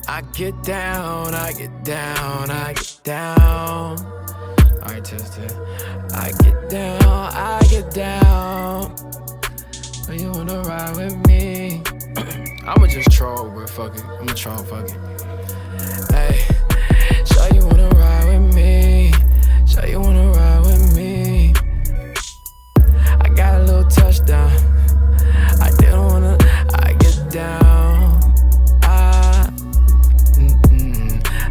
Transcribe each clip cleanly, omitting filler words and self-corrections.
I get down, I get down, I get down. Alright, test it. I get down, I get down. But you wanna ride with me? I'ma just troll, but fuck it. I'ma troll, fuck it. Hey, so you wanna ride with me? So you wanna ride with me? I got a little touchdown. I didn't wanna. I get down.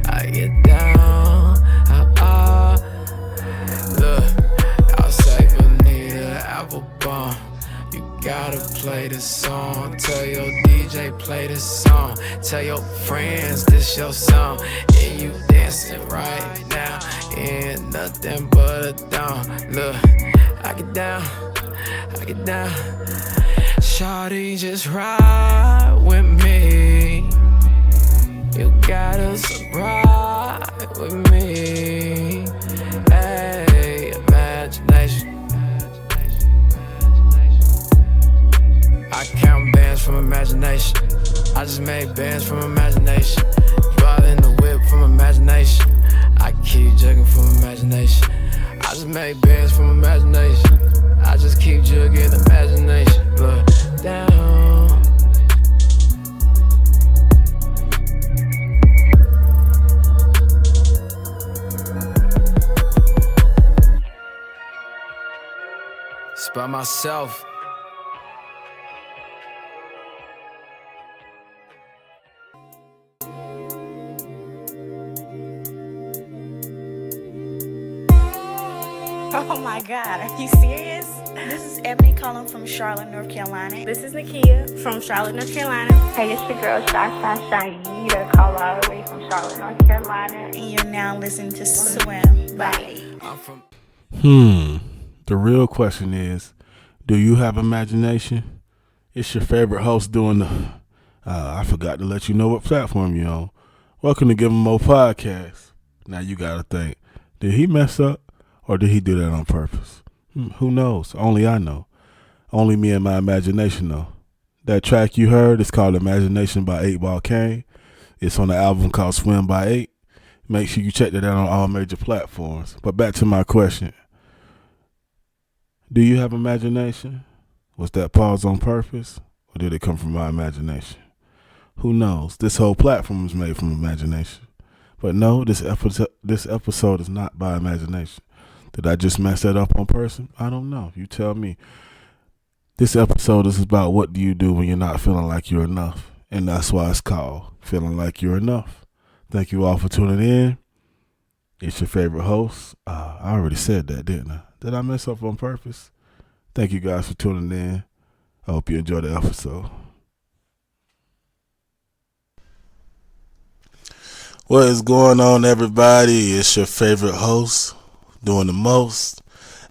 I get down. Look, I'll say Bonita Applebum. You gotta play this song. Tell your DJ play this song. Tell your friends this your song. And you dancing right now. Ain't nothing but a thong. Look, I get down. I get down. Shawty, just ride with me. You gotta ride with me. Hey, imagination. I count bands from imagination. I just made bands from imagination. Riding the whip from imagination. I keep jugging from imagination. I just made bands from imagination. I just keep jugging imagination. Look down. It's by myself. Oh my God, are you serious? This is Ebony calling from Charlotte, North Carolina. This is Nakia from Charlotte, North Carolina. Hey, it's your girl, Shine, call all the way from Charlotte, North Carolina. And you're now listening to Swim by 8. The real question is, do you have imagination? It's your favorite host doing the, I forgot to let you know what platform you're on. Welcome to Give 'Em More Podcast. Now you gotta think, did he mess up or did he do that on purpose? Who knows? Only I know. Only me and my imagination know. That track you heard is called Imagination by 8ballkaine. It's on the album called Swim by 8. Make sure you check that out on all major platforms. But back to my question. Do you have imagination? Was that pause on purpose? Or did it come from my imagination? Who knows? This whole platform is made from imagination. But no, this episode is not by imagination. Did I just mess that up on purpose? I don't know. You tell me. This episode is about what do you do when you're not feeling like you're enough. And that's why it's called Feeling Like You're Enough. Thank you all for tuning in. It's your favorite host. I already said that, didn't I? Did I mess up on purpose? Thank you guys for tuning in. I hope you enjoy the episode. What is going on, everybody? It's your favorite host, doing the most.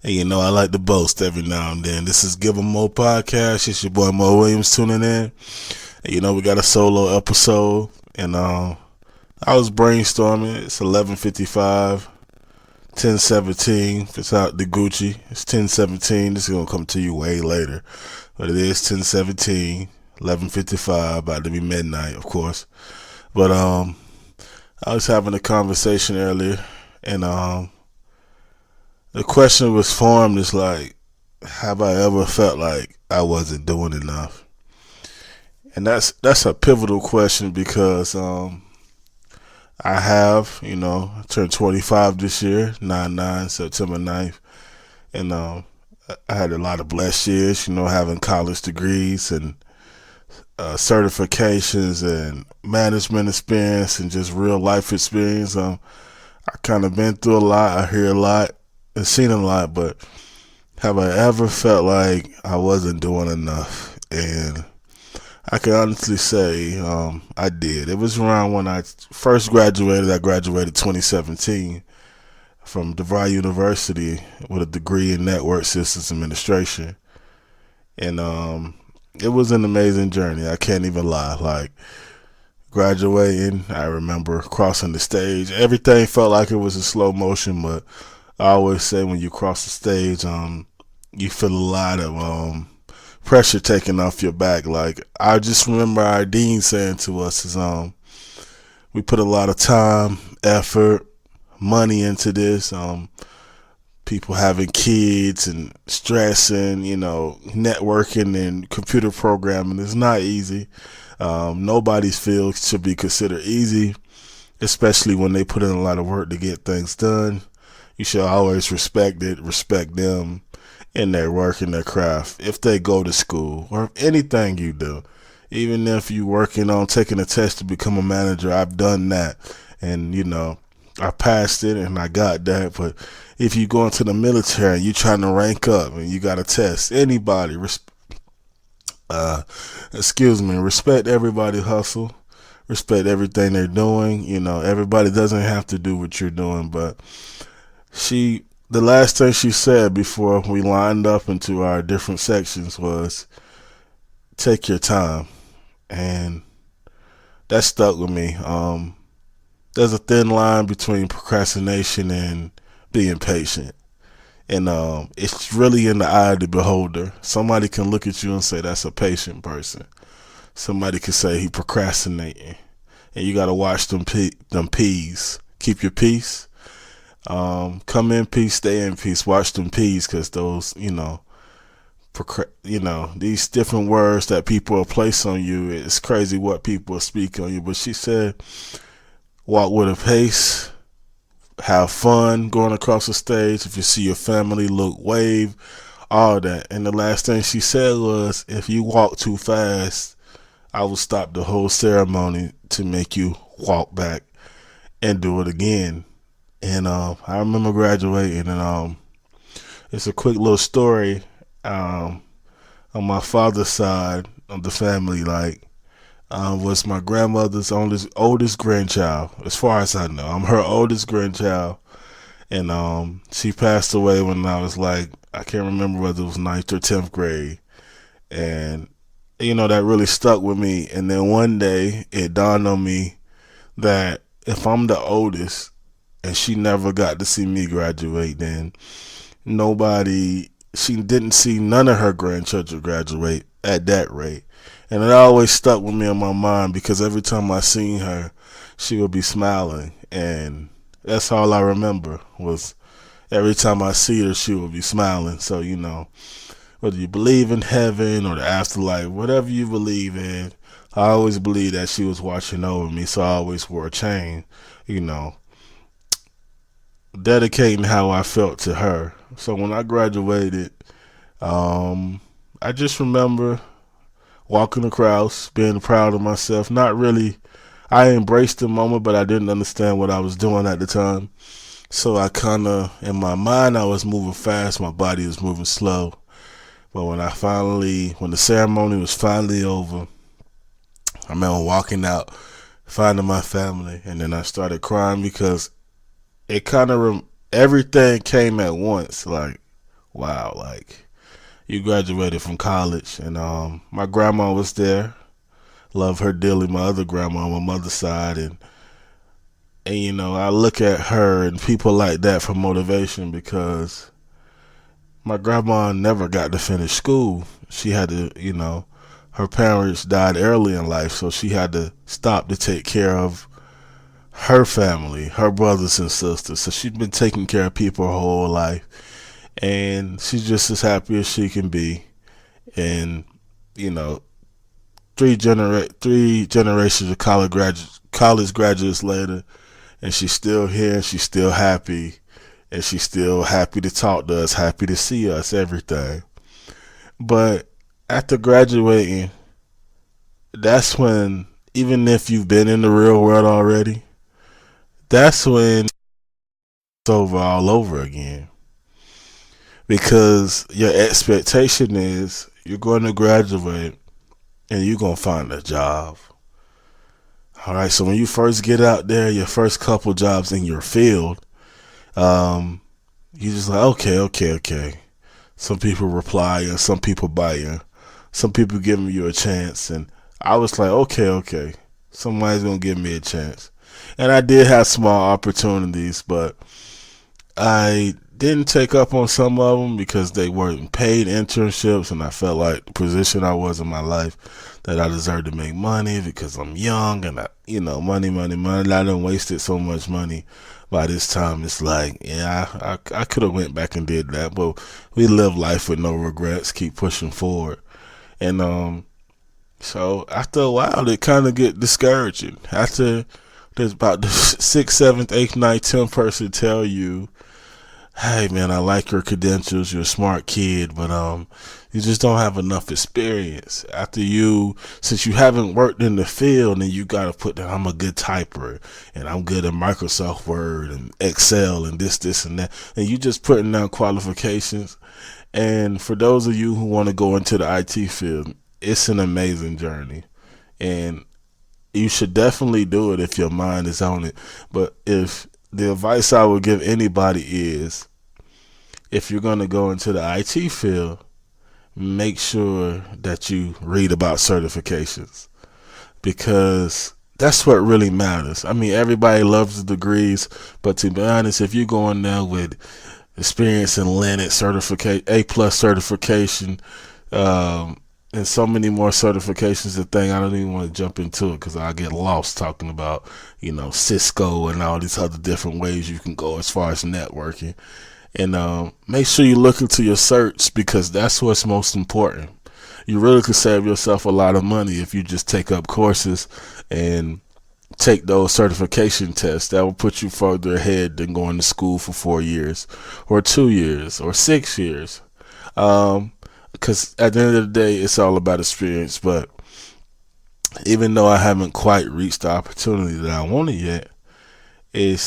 And you know I like to boast every now and then. This is Give 'Em More Podcast. It's your boy Mo Williams tuning in. And you know we got a solo episode. And I was brainstorming. It's 11:55. 10:17. It's out the Gucci. It's 10:17. This is gonna come to you way later, but it is 10:17. 11:55. About to be midnight, of course. But I was having a conversation earlier, and the question was formed is like, have I ever felt like I wasn't doing enough? And that's a pivotal question because I have, I turned 25 this year, 9/9, September 9th. And I had a lot of blessed years, having college degrees and certifications and management experience and just real life experience. I kind of been through a lot. I hear a lot and seen a lot, but have I ever felt like I wasn't doing enough? And I can honestly say I did. It was around when I first graduated. I graduated 2017 from DeVry University with a degree in Network Systems Administration. And it was an amazing journey. I can't even lie. Like, graduating, I remember crossing the stage. Everything felt like it was in slow motion, but I always say when you cross the stage, you feel a lot of pressure taken off your back. Like, I just remember our dean saying to us is We put a lot of time, effort, money into this. People having kids and stressing, networking and computer programming is not easy. Nobody's field should be considered easy, especially when they put in a lot of work to get things done. You should always respect them in their work and their craft. If they go to school or anything you do, even if you're working on taking a test to become a manager, I've done that. And, I passed it and I got that. But if you go into the military and you're trying to rank up and you got a test, anybody, respect everybody hustle, respect everything they're doing. Everybody doesn't have to do what you're doing. But the last thing she said before we lined up into our different sections was, take your time. And that stuck with me. There's a thin line between procrastination and being patient. And it's really in the eye of the beholder. Somebody can look at you and say that's a patient person. Somebody can say he procrastinating. And you got to watch them P's. Keep your peace. Come in peace, stay in peace. Watch them P's, because those, these different words that people will place on you, it's crazy what people speak on you. But she said, walk with a pace, have fun going across the stage. If you see your family, look, wave, all that. And the last thing she said was, if you walk too fast, I will stop the whole ceremony to make you walk back and do it again. And I remember graduating, and it's a quick little story. On my father's side of the family, was my grandmother's oldest grandchild. As far as I know, I'm her oldest grandchild, and she passed away when I was I can't remember whether it was 9th or 10th grade, and that really stuck with me. And then one day it dawned on me that if I'm the oldest and she never got to see me graduate, then she didn't see none of her grandchildren graduate at that rate. And it always stuck with me in my mind, because every time I seen her, she would be smiling. And that's all I remember, was every time I see her, she would be smiling. So, whether you believe in heaven or the afterlife, whatever you believe in, I always believe that she was watching over me. So I always wore a chain, dedicating how I felt to her. So when I graduated, I just remember walking across, being proud of myself. Not really, I embraced the moment, but I didn't understand what I was doing at the time. So I in my mind, I was moving fast, my body was moving slow. But when the ceremony was finally over, I remember walking out, finding my family, and then I started crying, because it everything came at once. Wow, you graduated from college. And my grandma was there. Love her dearly, my other grandma on my mother's side. And I look at her and people like that for motivation, because my grandma never got to finish school. She had to, her parents died early in life, so she had to stop to take care of her family, her brothers and sisters. So she's been taking care of people her whole life, and she's just as happy as she can be. And three generations of college graduates later, and she's still here, and she's still happy, and she's still happy to talk to us, happy to see us, everything. But after graduating, that's when, even if you've been in the real world already, that's when it's all over again. Because your expectation is you're going to graduate and you're going to find a job. All right, so when you first get out there, your first couple jobs in your field, you just okay. Some people reply and some people buy you. Some people giving you a chance. And I was like, okay. Somebody's going to give me a chance. And I did have small opportunities, but I didn't take up on some of them because they weren't paid internships, and I felt like the position I was in my life that I deserved to make money because I'm young and money. I done wasted so much money. By this time, it's like, yeah, I could have went back and did that, but we live life with no regrets, keep pushing forward, and so after a while, it kind of get discouraging. After there's about the 6th, 7th, 8th, 9th, 10th person tell you, hey man, I like your credentials, you're a smart kid, but you just don't have enough experience. Since you haven't worked in the field, and you gotta put that I'm a good typer and I'm good at Microsoft Word and Excel and this and that, and you just putting down qualifications. And for those of you who want to go into the IT field, it's an amazing journey, and you should definitely do it if your mind is on it. But if the advice I would give anybody is, if you're going to go into the IT field, make sure that you read about certifications, because that's what really matters. I mean, everybody loves the degrees, but to be honest, if you go in there with experience in Linux certificate, A+ certification, and so many more certifications, the thing, I don't even want to jump into it because I get lost talking about, Cisco and all these other different ways you can go as far as networking. And make sure you look into your certs, because that's what's most important. You really could save yourself a lot of money if you just take up courses and take those certification tests. That will put you further ahead than going to school for 4 years or 2 years or 6 years. Because at the end of the day, it's all about experience. But even though I haven't quite reached the opportunity that I wanted yet, it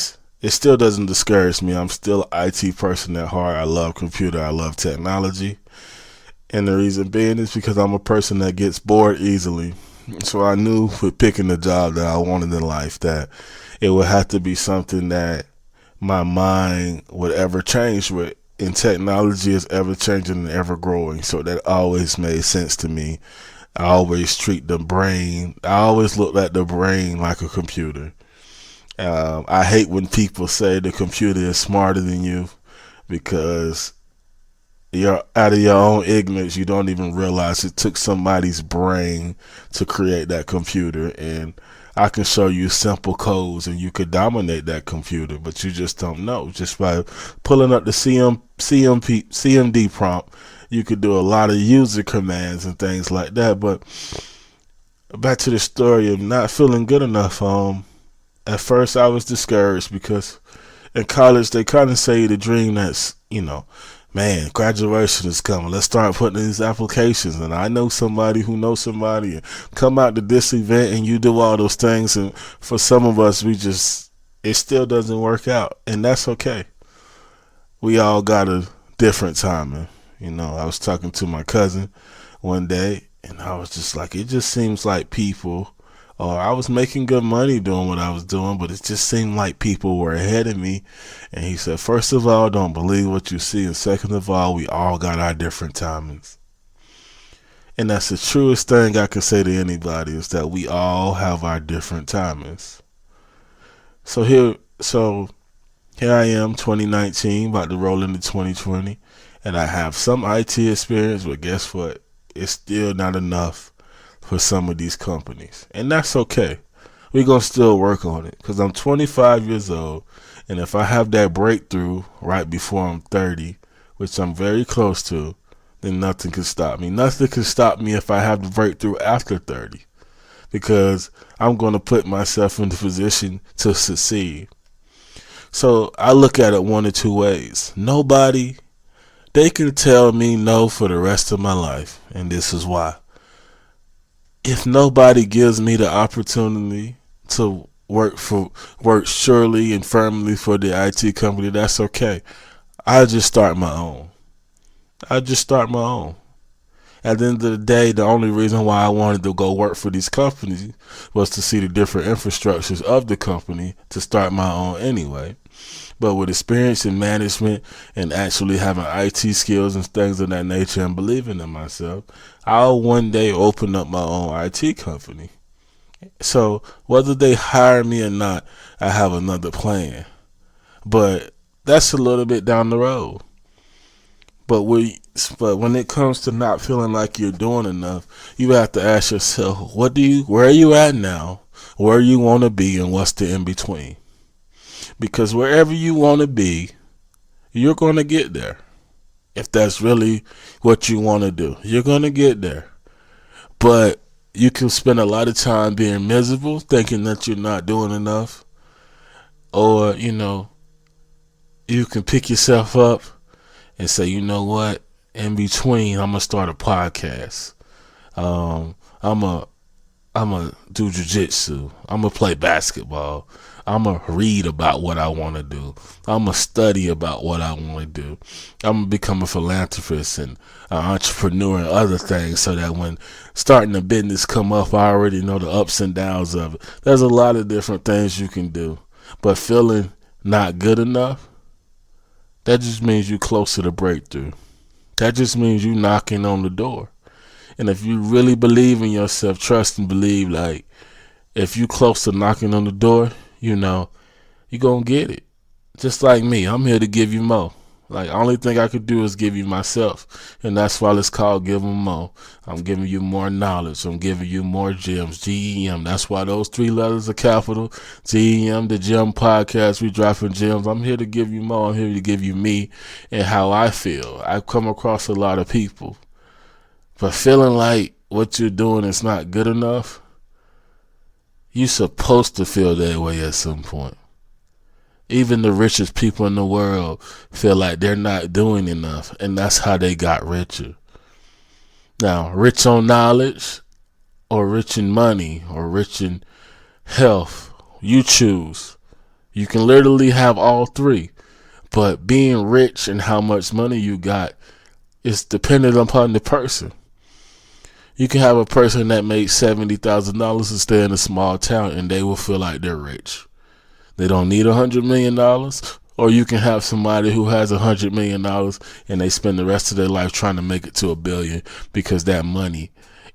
still doesn't discourage me. I'm still an IT person at heart. I love computer. I love technology. And the reason being is because I'm a person that gets bored easily. So I knew with picking the job that I wanted in life that it would have to be something that my mind would ever change with. And technology is ever changing and ever growing. So that always made sense to me. I always looked at the brain like a computer. I hate when people say the computer is smarter than you, because you're out of your own ignorance. You don't even realize it took somebody's brain to create that computer. And I can show you simple codes and you could dominate that computer, but you just don't know. Just by pulling up the CMD prompt, you could do a lot of user commands and things like that. But back to the story of not feeling good enough. At first I was discouraged because in college they kind of say the dream that's, man, graduation is coming. Let's start putting these applications. And I know somebody who knows somebody, and come out to this event and you do all those things. And for some of us, it still doesn't work out. And that's okay. We all got a different timing. I was talking to my cousin one day, and I was just like, it just seems like people, or I was making good money doing what I was doing, but it just seemed like people were ahead of me. And he said, first of all, don't believe what you see. And second of all, we all got our different timings. And that's the truest thing I can say to anybody, is that we all have our different timings. So here I am, 2019, about to roll into 2020. And I have some IT experience, but guess what? It's still not enough for some of these companies. And that's okay. We're going to still work on it, because I'm 25 years old. And if I have that breakthrough right before I'm 30, which I'm very close to, then nothing can stop me. Nothing can stop me if I have the breakthrough after 30, because I'm going to put myself in the position to succeed. So I look at it one of two ways. They can tell me no for the rest of my life. And this is why. If nobody gives me the opportunity to work surely and firmly for the IT company, that's okay. I just start my own. At the end of the day, the only reason why I wanted to go work for these companies was to see the different infrastructures of the company, to start my own anyway. But with experience in management and actually having IT skills and things of that nature and believing in myself, I'll one day open up my own IT company. So whether they hire me or not, I have another plan. But that's a little bit down the road. But when it comes to not feeling like you're doing enough, you have to ask yourself, where are you at now? Where you want to be, and what's the in between? Because wherever you want to be, you're going to get there. If that's really what you want to do, you're going to get there. But you can spend a lot of time being miserable, thinking that you're not doing enough. Or, you can pick yourself up and say, you know what? In between, I'm going to start a podcast. I'm going to do jiu-jitsu. I'm going to play basketball. I'm going to read about what I want to do. I'm going to study about what I want to do. I'm going to become a philanthropist and an entrepreneur and other things so that when starting a business come up, I already know the ups and downs of it. There's a lot of different things you can do. But feeling not good enough, that just means you're closer to breakthrough. That just means you knocking on the door. And if you really believe in yourself, trust and believe, like, if you close to knocking on the door, you're going to get it. Just like me, I'm here to give you more. Like, only thing I could do is give you myself. And that's why it's called Give 'em More. I'm giving you more knowledge. I'm giving you more gems. GEM. That's why those 3 letters are capital. GEM, the Gem Podcast. We dropping gems. I'm here to give you more. I'm here to give you me and how I feel. I've come across a lot of people. But feeling like what you're doing is not good enough, you're supposed to feel that way at some point. Even the richest people in the world feel like they're not doing enough, and that's how they got richer. Now, rich on knowledge, or rich in money, or rich in health, you choose. You can literally have all 3, but being rich and how much money you got is dependent upon the person. You can have a person that makes $70,000 and stay in a small town, and they will feel like they're rich. They don't need $100 million. Or you can have somebody who has $100 million and they spend the rest of their life trying to make it to $1 billion because that money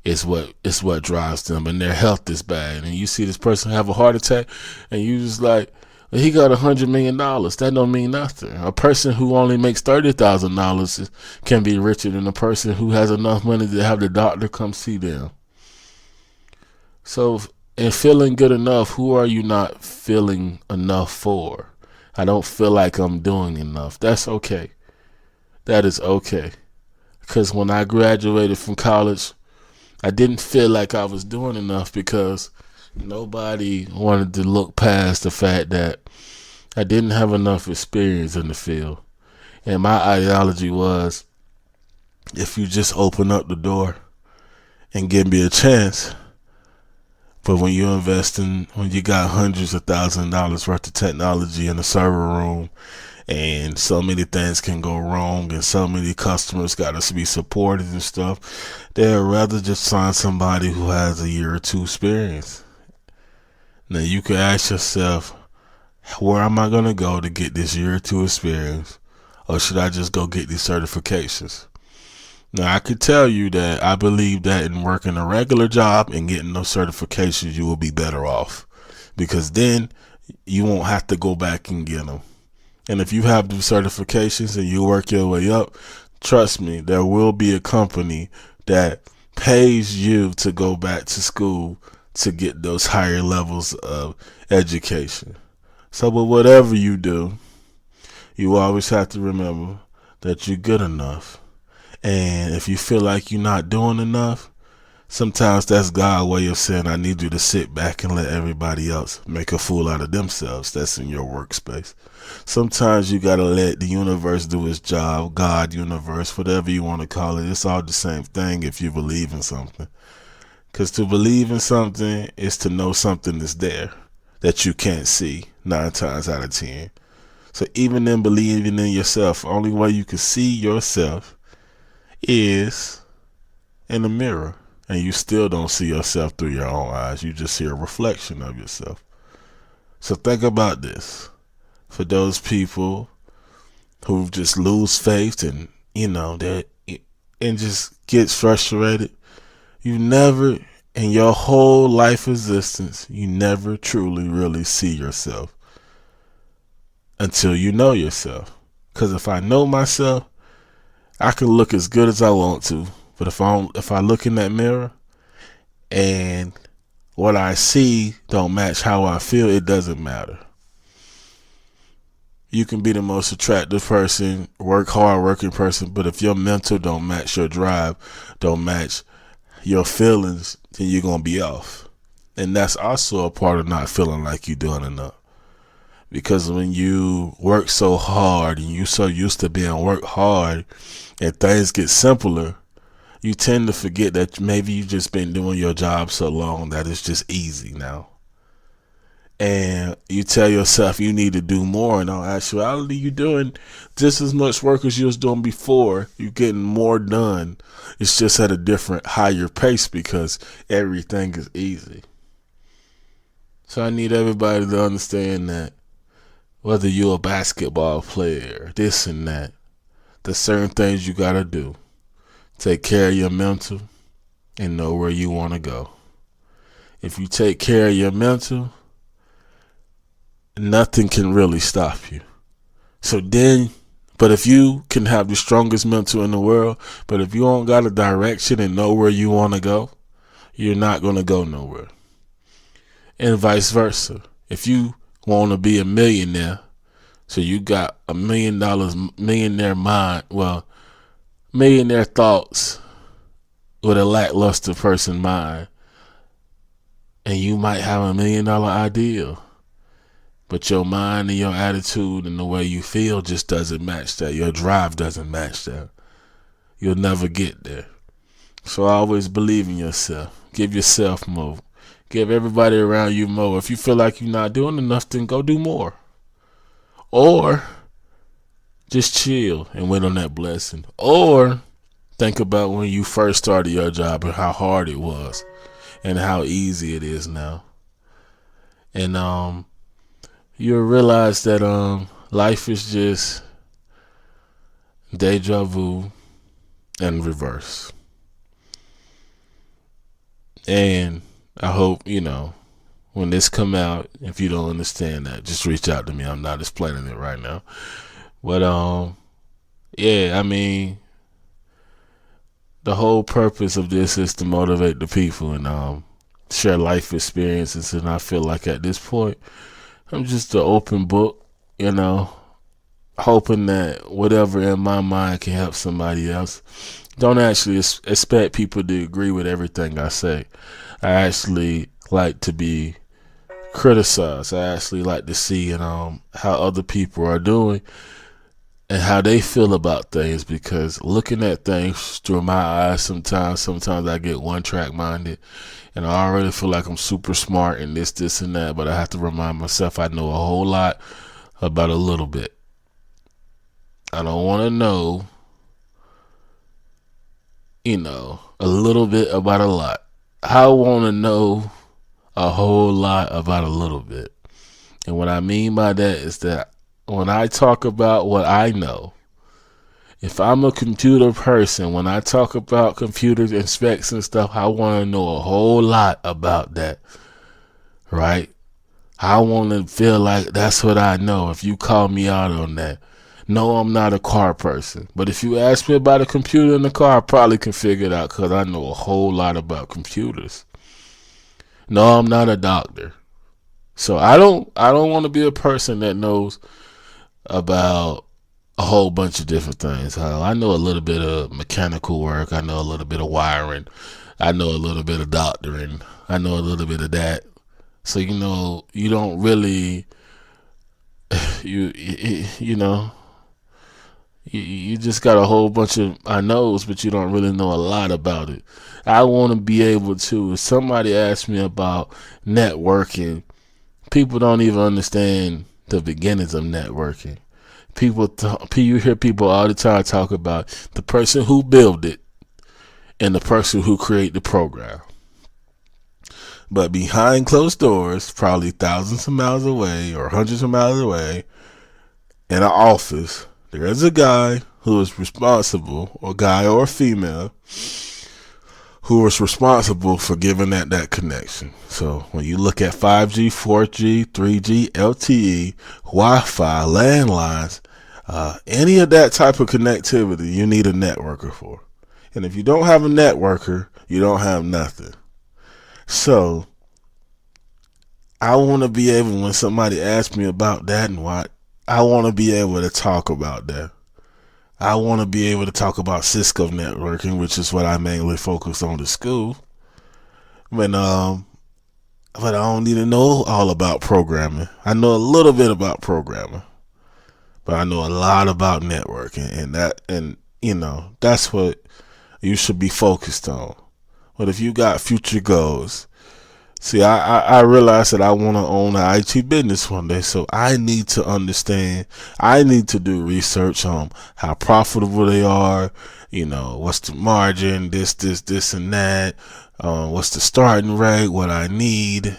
is what drives them, and their health is bad. And you see this person have a heart attack, and you just like, he got $100 million. That don't mean nothing. A person who only makes $30,000 can be richer than a person who has enough money to have the doctor come see them. So, in feeling good enough, who are you not feeling enough for? I don't feel like I'm doing enough. That's okay. That is okay. Because when I graduated from college, I didn't feel like I was doing enough because nobody wanted to look past the fact that I didn't have enough experience in the field. And my ideology was, if you just open up the door and give me a chance. But when you when you got hundreds of thousands of dollars worth of technology in the server room, and so many things can go wrong, and so many customers got to be supported and stuff, they'd rather just sign somebody who has a year or 2 experience. Now you can ask yourself, where am I going to go to get this year or 2 experience? Or should I just go get these certifications? Now, I could tell you that I believe that in working a regular job and getting those certifications, you will be better off, because then you won't have to go back and get them. And if you have the certifications and you work your way up, trust me, there will be a company that pays you to go back to school to get those higher levels of education. So, but whatever you do, you always have to remember that you're good enough. And if you feel like you're not doing enough, sometimes that's God's way of saying, I need you to sit back and let everybody else make a fool out of themselves. That's in your workspace. Sometimes you got to let the universe do its job, God, universe, whatever you want to call it. It's all the same thing if you believe in something. Because to believe in something is to know something is there that you can't see 9 times out of 10. So even in believing in yourself, only way you can see yourself is in the mirror, and you still don't see yourself through your own eyes. You just see a reflection of yourself. So think about this. For those people who just lose faith and and just gets frustrated, you never in your whole life existence, you never truly really see yourself. until you know yourself. Because if I know myself, I can look as good as I want to. But if I look in that mirror and what I see don't match how I feel, it doesn't matter. You can be the most attractive person, hard working person, but if your mental don't match your drive, don't match your feelings, then you're going to be off. And that's also a part of not feeling like you're doing enough. Because when you work so hard and you're so used to being work hard and things get simpler, you tend to forget that maybe you've just been doing your job so long that it's just easy now. And you tell yourself you need to do more. In all actuality, you're doing just as much work as you was doing before. You're getting more done. It's just at a different, higher pace because everything is easy. So I need everybody to understand that whether you're a basketball player, this and that, there's certain things you got to do. Take care of your mental and know where you want to go. If you take care of your mental, nothing can really stop you. But if you can have the strongest mental in the world, but if you don't got a direction and know where you want to go, you're not going to go nowhere. And vice versa. If you want to be a millionaire, so you got $1 million, millionaire mind, millionaire thoughts with a lackluster person mind, and you might have $1 million idea, but your mind and your attitude and the way you feel just doesn't match that. Your drive doesn't match that. You'll never get there. So always believe in yourself. Give yourself more. Give everybody around you more. If you feel like you're not doing enough, then go do more. Or just chill and wait on that blessing. Or think about when you first started your job and how hard it was and how easy it is now. And you'll realize that life is just deja vu and reverse. And I hope, when this come out, if you don't understand that, just reach out to me. I'm not explaining it right now. But the whole purpose of this is to motivate the people and share life experiences. And I feel like at this point, I'm just an open book, hoping that whatever in my mind can help somebody else. Don't actually expect people to agree with everything I say. I actually like to be criticized. I actually like to see how other people are doing and how they feel about things, because looking at things through my eyes sometimes I get one-track minded and I already feel like I'm super smart and this and that, but I have to remind myself I know a whole lot about a little bit. I don't want to know, a little bit about a lot. I want to know a whole lot about a little bit. And what I mean by that is that when I talk about what I know, if I'm a computer person, when I talk about computers and specs and stuff, I want to know a whole lot about that, right? I want to feel like that's what I know. If you call me out on that, no, I'm not a car person. But if you ask me about a computer in the car, I probably can figure it out because I know a whole lot about computers. No, I'm not a doctor. So I don't want to be a person that knows about a whole bunch of different things. I know a little bit of mechanical work. I know a little bit of wiring. I know a little bit of doctoring. I know a little bit of that. So, you don't really, you just got a whole bunch of I knows, but you don't really know a lot about it. I want to be able to, if somebody asks me about networking, people don't even understand the beginnings of networking. You hear people all the time talk about the person who built it and the person who created the program. But behind closed doors, probably thousands of miles away or hundreds of miles away, in an office, there is a guy who is responsible, or guy or female, who is responsible for giving that connection. So when you look at 5G, 4G, 3G, LTE, Wi-Fi, landlines, any of that type of connectivity, you need a networker for. And if you don't have a networker, you don't have nothing. So I want to be able, when somebody asks me about that and what, I want to be able to talk about that. I want to be able to talk about Cisco networking, which is what I mainly focus on to school. But I don't need to know all about programming. I know a little bit about programming, but I know a lot about networking, and that's what you should be focused on. But if you got future goals, see, I realize that I want to own an IT business one day, so I need to understand. I need to do research on how profitable they are. What's the margin, this, and that. What's the starting rate? What I need?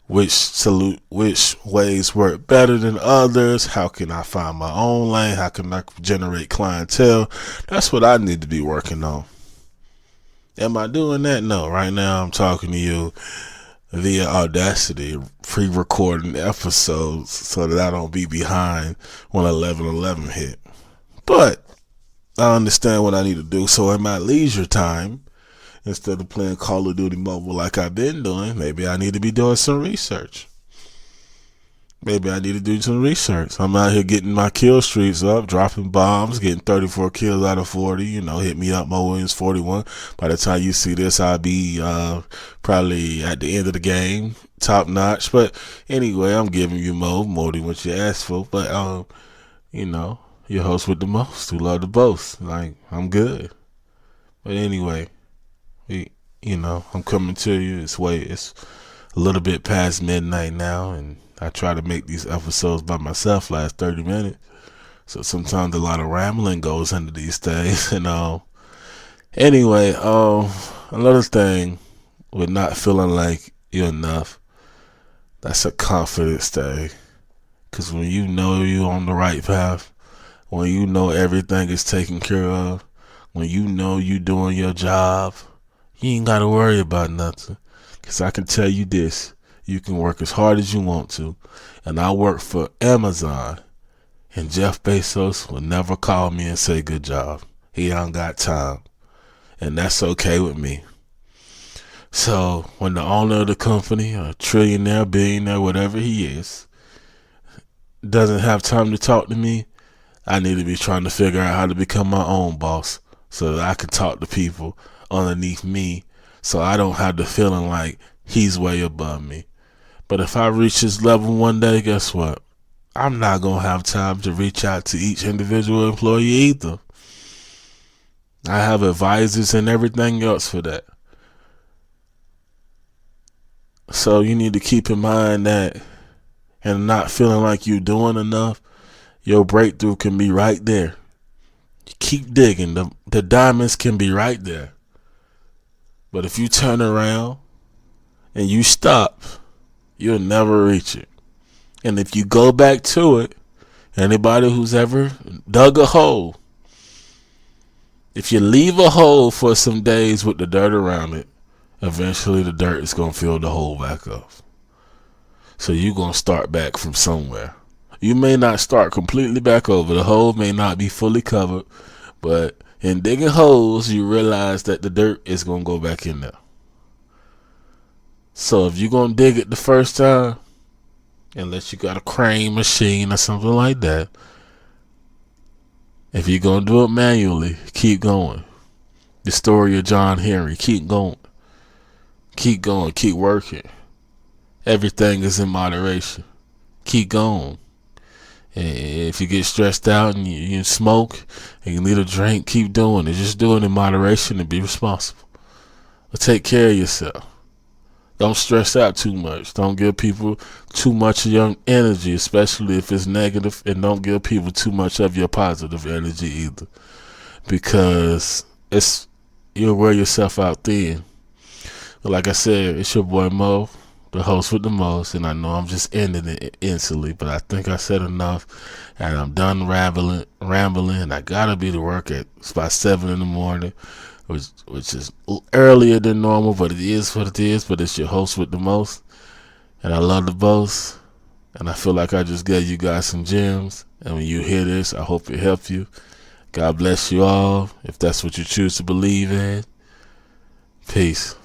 Which ways work better than others? How can I find my own lane? How can I generate clientele? That's what I need to be working on. Am I doing that? No. Right now I'm talking to you via Audacity, pre-recording episodes so that I don't be behind when 11/11 hit. But I understand what I need to do. So in my leisure time, instead of playing Call of Duty Mobile like I've been doing, maybe I need to be doing some research. I'm out here getting my kill streaks up, dropping bombs, getting 34 kills out of 40. Hit me up, Mo Williams 41. By the time you see this, I'll be probably at the end of the game, top notch. But anyway, I'm giving you more than what you asked for. But your host with the most, who love to boast. Like, I'm good. But anyway, I'm coming to you. It's a little bit past midnight now, and I try to make these episodes by myself, last 30 minutes. So sometimes a lot of rambling goes into these things. And anyway, another thing with not feeling like you're enough, that's a confidence thing. Because when you know you're on the right path, when you know everything is taken care of, when you know you're doing your job, you ain't got to worry about nothing. Because I can tell you this. You can work as hard as you want to. And I work for Amazon. And Jeff Bezos will never call me and say good job. He don't got time. And that's okay with me. So when the owner of the company, a trillionaire, billionaire, whatever he is, doesn't have time to talk to me, I need to be trying to figure out how to become my own boss so that I can talk to people underneath me, so I don't have the feeling like he's way above me. But if I reach his level one day, guess what? I'm not going to have time to reach out to each individual employee either. I have advisors and everything else for that. So you need to keep in mind that, and not feeling like you're doing enough, your breakthrough can be right there. You keep digging. The diamonds can be right there. But if you turn around and you stop, you'll never reach it. And if you go back to it, anybody who's ever dug a hole, if you leave a hole for some days with the dirt around it, eventually the dirt is going to fill the hole back up. So you're going to start back from somewhere. You may not start completely back over. The hole may not be fully covered, but in digging holes, you realize that the dirt is going to go back in there. So if you're going to dig it the first time, unless you got a crane machine or something like that, if you're going to do it manually, keep going. The story of John Henry, keep going. Keep going, keep working. Everything is in moderation. Keep going. And if you get stressed out and you smoke and you need a drink, keep doing it. Just do it in moderation and be responsible. But take care of yourself. Don't stress out too much. Don't give people too much of your energy, especially if it's negative, and don't give people too much of your positive energy either, because you'll wear yourself out thin. But like I said, it's your boy Mo, the host with the most, and I know I'm just ending it instantly, but I think I said enough, and I'm done rambling, and I gotta be to work at about 7 in the morning. which is earlier than normal, but it is what it is. But it's your host with the most, and I love the most, and I feel like I just gave you guys some gems. And when you hear this, I hope it helped you. God bless you all, if that's what you choose to believe in. Peace.